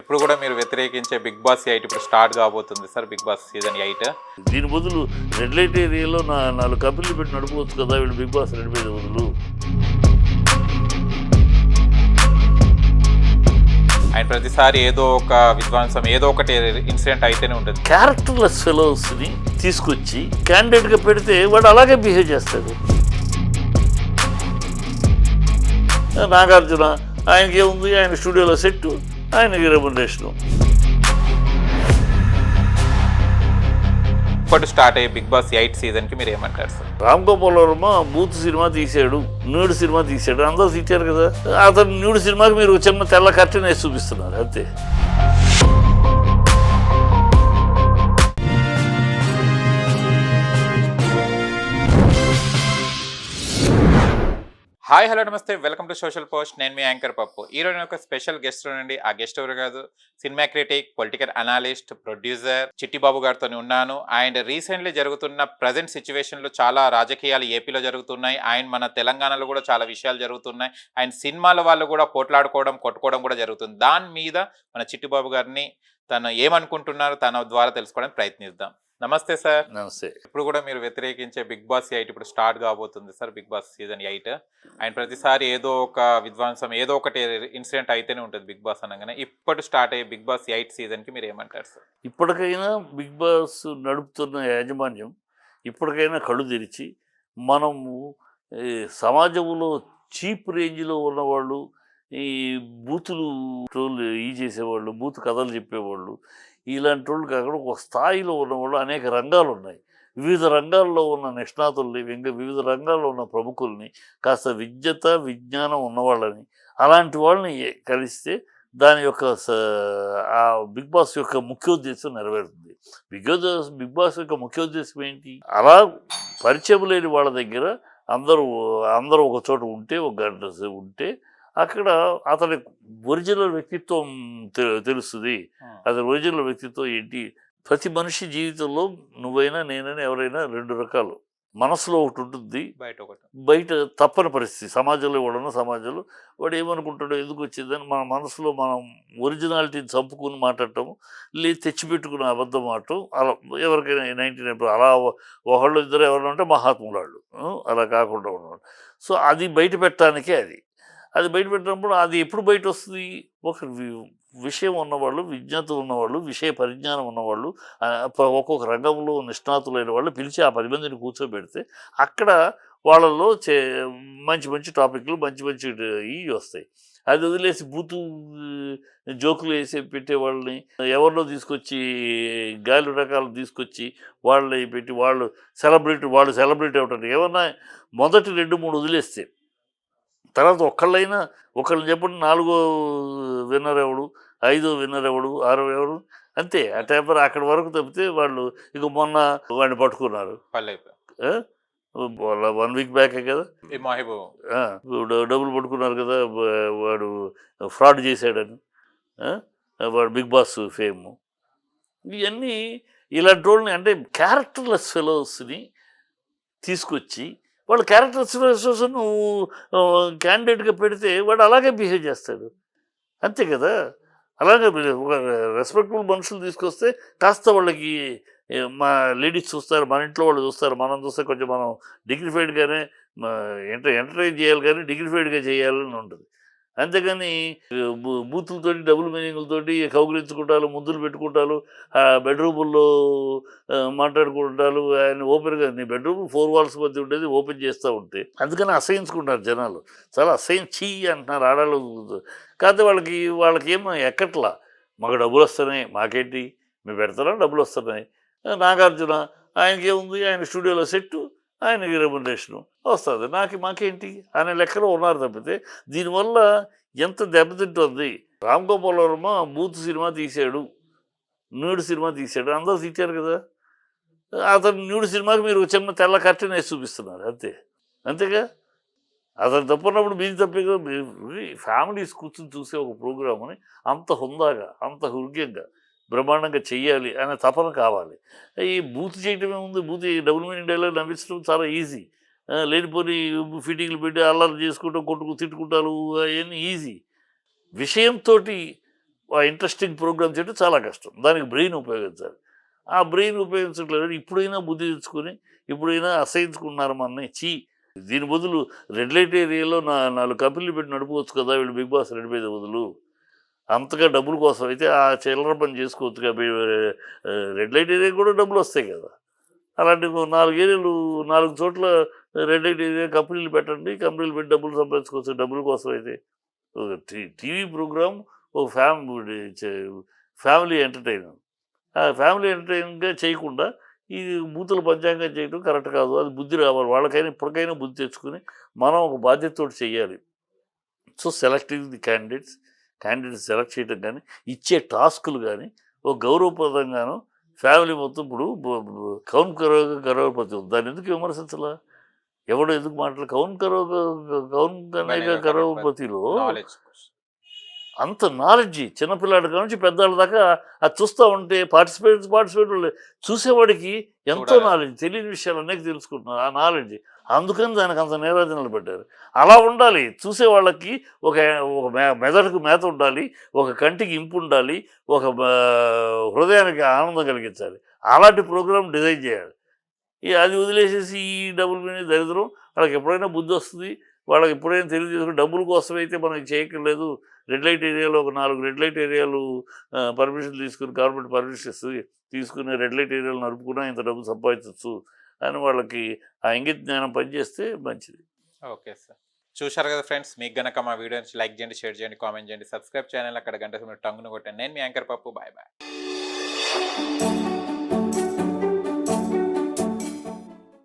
ఎప్పుడు కూడా మీరు వ్యతిరేకించే బిగ్ బాస్ 8 ఇప్పుడు స్టార్ట్ కాబోతుంది సార్. బిగ్ బాస్ సీజన్ 8 దీని బదులు రెడ్ లైట్ ఏరియాలో 4 కంపెనీలు పెట్టి నడుపుకోవచ్చు కదా వీళ్ళు బిగ్ బాస్ రెడ్ మీద బదులు. ఆయన ప్రతిసారి ఏదో ఒక విధ్వంసం ఏదో ఒకటి ఇన్సిడెంట్ అయితేనే ఉంటుంది. క్యారెక్టర్లెస్ ఫెలోస్ని తీసుకొచ్చి క్యాండిడేట్గా పెడితే వాడు అలాగే బిహేవ్ చేస్తాడు. నాగార్జున ఆయనకి ఏముంది, ఆయన స్టూడియోలో సెట్టు, ఆయనకి రెమ్యునరేషను. ఇప్పుడు స్టార్ట్ అయ్యే బిగ్ బాస్ 8 సీజన్కి మీరు ఏమంటారు sir? Ram Gopal Varma booth cinema తీసాడు, న్యూడ్ సినిమా తీసాడు, అందరూ తీశారు కదా. అతను న్యూడ్ సినిమాకి మీరు చిన్న తెల్ల కర్టెన్ వేసి చూపిస్తున్నారు అంతే. హాయ్ హలో నమస్తే, వెల్కమ్ టు సోషల్ పోస్ట్. నేను మీ యాంకర్ పప్పు. ఈరోజు నేను ఒక స్పెషల్ గెస్ట్ నుండి, ఆ గెస్ట్ ఎవరు కాదు, cinema critic, political analyst, producer Chittibabu గారితో ఉన్నాను. అండ్ రీసెంట్లీ జరుగుతున్న ప్రజెంట్ సిచ్యువేషన్లో చాలా రాజకీయాలు ఏపీలో జరుగుతున్నాయి. అండ్ మన తెలంగాణలో కూడా చాలా విషయాలు జరుగుతున్నాయి. అండ్ సినిమాల వాళ్ళు కూడా పోట్లాడుకోవడం, కొట్టుకోవడం కూడా జరుగుతుంది. దాని మీద మన చిట్టిబాబు గారిని తను ఏమనుకుంటున్నారు తన ద్వారా తెలుసుకోవడానికి ప్రయత్నిద్దాం. నమస్తే సార్. నమస్తే. ఇప్పుడు కూడా మీరు వ్యతిరేకించే బిగ్ బాస్ 8 ఇప్పుడు స్టార్ట్ కాబోతుంది sir. Big boss season 8 and ప్రతిసారి ఏదో ఒక విధ్వంసం ఏదో ఒకటి ఇన్సిడెంట్ అయితేనే ఉంటుంది బిగ్ బాస్ అనగానే. ఇప్పుడు స్టార్ట్ అయ్యే బిగ్ బాస్ 8 సీజన్కి మీరు ఏమంటారు సార్? ఇప్పటికైనా బిగ్ బాస్ నడుపుతున్న యాజమాన్యం ఇప్పటికైనా కళ్ళు తెరిచి, మనము సమాజంలో చీప్ రేంజ్లో ఉన్నవాళ్ళు, ఈ బూతులు ట్రోల్ చేసేవాళ్ళు, బూత్ కథలు చెప్పేవాళ్ళు, ఇలాంటి వాళ్ళు కాకుండా ఒక స్థాయిలో ఉన్నవాళ్ళు అనేక రంగాలు ఉన్నాయి. వివిధ రంగాల్లో ఉన్న నిష్ణాతుల్ని, వివిధ రంగాల్లో ఉన్న ప్రముఖుల్ని, కాస్త విజ్ఞానం ఉన్నవాళ్ళని, అలాంటి వాళ్ళని కలిస్తే దాని యొక్క ఆ బిగ్ బాస్ యొక్క ముఖ్యోద్దేశం నెరవేరుతుంది. బిగ్ బాస్ యొక్క ముఖ్యోద్దేశం ఏంటి? అలా పరిచయం లేని వాళ్ళ దగ్గర అందరూ ఒక చోట ఉంటే, ఒక గంట ఉంటే అక్కడ అతని ఒరిజినల్ వ్యక్తిత్వం తెలుస్తుంది. అతని ఒరిజినల్ వ్యక్తిత్వం ఏంటి? ప్రతి మనిషి జీవితంలో నువ్వైనా నేనైనా ఎవరైనా 2 రకాలు. మనసులో ఒకటి ఉంటుంది, బయట తప్పని పరిస్థితి. సమాజంలో సమాజంలో వాడు ఏమనుకుంటాడో, ఎందుకు వచ్చిందని మన మనసులో మనం ఒరిజినాలిటీని చంపుకుని మాట్లాడటం, లేదు తెచ్చిపెట్టుకుని అబద్ధం ఆడటం. అలా ఎవరికైనా 99 అలా ఒకళ్ళు ఇద్దరు ఎవరైనా ఉంటే మహాత్ములు వాళ్ళు, అలా కాకుండా ఉన్నవాళ్ళు. సో అది బయట పెట్టడానికే అది బయట పెట్టినప్పుడు అది ఎప్పుడు బయట వస్తుంది? ఒక విషయం ఉన్నవాళ్ళు, విజ్ఞత ఉన్నవాళ్ళు, విషయ పరిజ్ఞానం ఉన్నవాళ్ళు, ఒక్కొక్క రంగంలో నిష్ణాతులైన వాళ్ళు పిలిచి ఆ 10 మందిని కూర్చోబెడితే అక్కడ వాళ్ళలో మంచి టాపిక్లు, మంచి ఇవి వస్తాయి. అది వదిలేసి బూతు జోకులు వేసి పెట్టే వాళ్ళని ఎవరిలో తీసుకొచ్చి, గాలి రకాలు తీసుకొచ్చి వాళ్ళని పెట్టి వాళ్ళు సెలబ్రిటీ అవుతారు. ఏమన్నా మొదటి 2-3 వదిలేస్తే తర్వాత ఒకళ్ళని చెప్పండి, 4వ విన్నర్ ఎవడు, 5వ విన్నర్ ఎవడు, 6వ ఎవడు, అంతే. ఆ టైపర్ అక్కడి వరకు తప్పితే వాళ్ళు ఇక మొన్న వాడిని పట్టుకున్నారు 1 వీక్ బ్యాకే కదా, డబ్బులు పట్టుకున్నారు కదా, వాడు ఫ్రాడ్ చేశాడని, వాడు బిగ్ బాస్ ఫేమ్. ఇవన్నీ ఇలాంటి వాళ్ళని, అంటే క్యారెక్టర్లెస్ ఫెలోస్ని తీసుకొచ్చి వాళ్ళు క్యారెక్టర్స్ నువ్వు క్యాండిడేట్గా పెడితే వాడు అలాగే బిహేవ్ చేస్తాడు అంతే కదా. అలాగే ఒక రెస్పెక్టబుల్ మనుషులు తీసుకొస్తే కాస్త వాళ్ళకి మా లేడీస్ చూస్తారు, మన ఇంట్లో వాళ్ళు చూస్తారు, మనం చూస్తే కొంచెం మనం డిగ్నిఫైడ్గానే ఎంటర్టైన్ చేయాలి, కానీ డిగ్నిఫైడ్గా చేయాలని ఉంటుంది. అంతేగాని బూతులతోటి, డబుల్ మీనింగ్లతోటి కౌగిలించుకుంటారు, ముద్దులు పెట్టుకుంటారు, బెడ్రూముల్లో మాట్లాడుకుంటారు. ఆయన ఓపెన్గా నీ బెడ్రూమ్ 4 వాల్స్ మధ్య ఉండేది ఓపెన్ చేస్తూ ఉంటే అందుకని అసహించుకుంటారు జనాలు. చాలా చీ అంటున్నారు ఆడాళ్ళు. కాకపోతే వాళ్ళకి ఏమో ఎక్కట్లా, మాకు డబ్బులు వస్తున్నాయి, మాకేంటి, మేము పెడతారా, డబ్బులు వస్తున్నాయి. నాగార్జున ఆయనకి ఏముంది, ఆయన స్టూడియోలో సెట్టు, ఆయనకి రెమ్యునరేషను వస్తుంది, మాకేంటి అనే లెక్కలో ఉన్నారు తప్పితే దీనివల్ల ఎంత దెబ్బతింటుంది. రామ్ గోపాల్ వర్మ బూత్ సినిమా తీసాడు, న్యూడ్ సినిమా తీసాడు, అందరూ తీశారు కదా. అతను న్యూడ్ సినిమాకి మీరు చిన్న తెల్ల కర్టెన్ వేసి చూపిస్తున్నారు అంతేగా. అతను తప్పున్నప్పుడు మీది తప్పే కదా. ఫ్యామిలీస్ కూర్చొని చూసే ఒక ప్రోగ్రామ్ని అంత హుందాగా, అంత హృగ్యంగా, బ్రహ్మాండంగా చెయ్యాలి అనే తపన కావాలి. ఈ బూత్ చేయటమే ఉంది. డబుల్ మీనింగ్ డైలాగ్ నవ్వించడం చాలా ఈజీ. లేనిపోని ఫిట్టింగ్లు పెట్టి అల్లరి చేసుకుంటూ తిట్టుకుంటారు, అవన్నీ ఈజీ. విషయంతో ఆ ఇంట్రెస్టింగ్ ప్రోగ్రామ్ చేయడం చాలా కష్టం. దానికి బ్రెయిన్ ఉపయోగించాలి. ఆ బ్రెయిన్ ఉపయోగించట్లేదు. ఇప్పుడైనా బుద్ధి తెచ్చుకొని, ఇప్పుడైనా అసహించుకుంటున్నారు మనని. దీని బదులు రెడ్ లైట్ ఏరియాలో 4 కంపెనీలు పెట్టి నడుపుకోవచ్చు కదా! వీళ్ళు 'బిగ్ బాస్' నడిపేది బదులు. అంతగా డబ్బుల కోసం అయితే ఆ చిల్లర పని చేసుకోవచ్చుగా. రెడ్ లైట్ ఏరియాకి కూడా డబ్బులొస్తాయి కదా! అలాంటి 4 ఏరియాలు 4 చోట్ల రెడ్ లైట్ ఏరియా కంపెనీలు పెట్టండి. కంపెనీలు పెట్టి డబ్బులు సంపాదించుకోవచ్చు. డబ్బుల కోసం అయితే. ఒక టీవీ ప్రోగ్రామ్ ఒక ఫ్యామిలీ ఎంటర్‌టైనర్. ఆ ఫ్యామిలీ ఎంటర్‌టైనింగ్‌గా చేయకుండా ఈ బూతుల పంచాంగం చేయడం కరెక్ట్ కాదు. అది బుద్ధి రావాలి. వాళ్ళకైనా ఇప్పటికైనా బుద్ధి తెచ్చుకొని మనం ఒక బాధ్యతతోటి చేయాలి. So, selecting the candidates select చేయడం గానీ, ఇచ్చే టాస్కులు గానీ, ఒక గౌరవప్రదంగాను ఫ్యామిలీ మొత్తం ఇప్పుడు బ బ కౌన్ కరోగే కరోడ్‌పతి ఉంది. దాన్నెందుకు విమర్శించలా? ఎవడు ఎందుకు కౌన్ కనేగా కరోడ్‌పతిలో నాలెడ్జ్. అంత నాలెడ్జి చిన్నపిల్లాడి కాడ నుంచి పెద్దాళ్ళ దాకా అది చూస్తా ఉంటే పార్టిసిపేట్ చూసేవాడికి ఎంతో చూడాలి. నాలెడ్జ్, తెలియని విషయాలు అనేక తెలుసుకుంటున్నారు. ఆ నాలెడ్జ్. అందుకని దానికి అంత నీరాజనాలు పెట్టారు. అలా ఉండాలి. చూసేవాళ్ళకి ఒక ఒక మెదడుకు మేత ఉండాలి. ఒక కంటికి ఇంపు ఉండాలి. ఒక హృదయానికి ఆనందం కలిగించాలి. అలాంటి ప్రోగ్రామ్ డిజైన్ చేయాలి. అది వదిలేసేసి ఈ డబ్బులు వినే దరిద్రం. వాళ్ళకి ఎప్పుడైనా బుద్ధొస్తది. వాళ్ళకి ఎప్పుడైనా తెలియజేసుకొని డబ్బుల కోసమైతే మనం ఇది చేయక్కర్లేదు. రెడ్ లైట్ ఏరియాలో ఒక 4 రెడ్ లైట్ ఏరియాలు పర్మిషన్ తీసుకొని గవర్నమెంట్ పర్మిషన్స్ తీసుకుని రెడ్ లైట్ ఏరియాలో నడుపుకున్నా ఇంత డబ్బు సంపాదించొచ్చు అని వాళ్ళకి ఆ ఇంగిత జ్ఞానం పనిచేస్తే మంచిది. Okay sir. చూశారు కదా ఫ్రెండ్స్. మీకు గనక మా వీడియో నచ్చితే లైక్ చేయండి, షేర్ చేయండి, కామెంట్ చేయండి, సబ్స్క్రైబ్ ఛానల్ అక్కడ గంట సమయంలో టంగును కొట్టండి. నేను మీ యాంకర్ పప్పు. Bye bye.